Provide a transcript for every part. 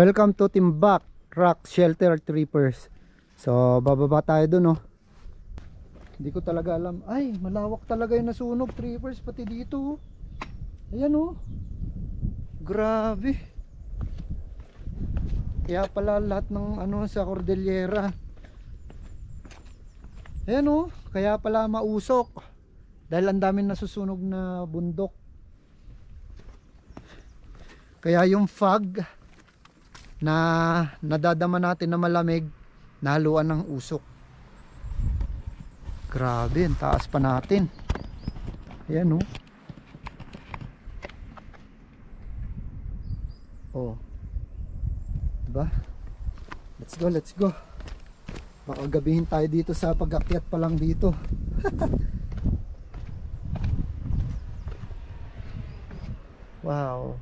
Welcome to Timbak Rock Shelter Trippers. So bababa tayo dun, oh. Hindi ko talaga alam. Ay, malawak talaga yung nasunog, trippers, pati dito, oh. Ayan, oh. Grabe. Kaya pala lahat ng ano sa Cordillera. Ayan, oh. Kaya pala mausok. Dahil ang daming nasusunog na bundok. Kaya yung fog na nadadama natin na malamig, nahaluan ng usok. Grabe, ang taas pa natin. Ayan, oh. Oh. Diba? Let's go, let's go. Baka gabihin tayo dito sa pag-akyat pa lang dito. Wow.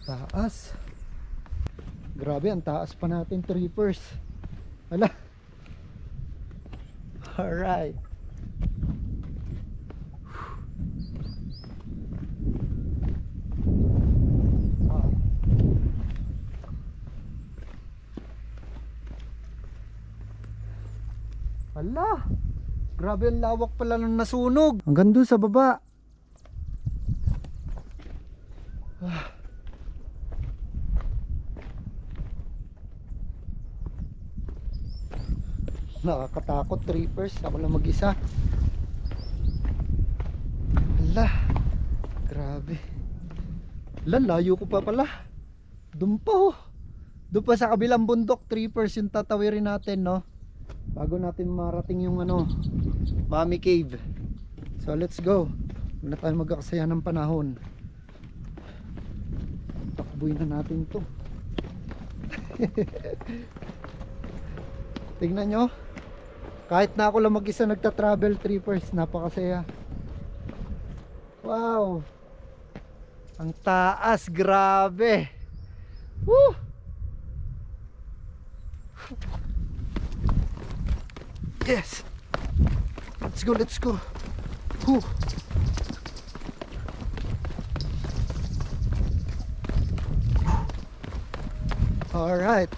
Taas. Grabe, ang taas pa natin, trippers. Hala. Alright. Hala. Grabe, ang lawak pala ng nasunog. Hanggang doon sa baba. Nakakatakot, trippers. Ako lang mag-isa. Hala. Grabe. Hala, layo ko pa pala. Doon pa, oh. Doon pa sa kabilang bundok, trippers, yung tatawirin natin, no? Bago natin marating yung ano, Mami Cave. So let's go. Huwag na tayo magkakasaya ng panahon. Takbuhin na natin to. Tingnan nyo, kahit na ako lang mag-isa nagta-travel, trippers, napakasaya. Wow, ang taas, grabe. Woo! Yes, let's go, let's go. Woo. All right.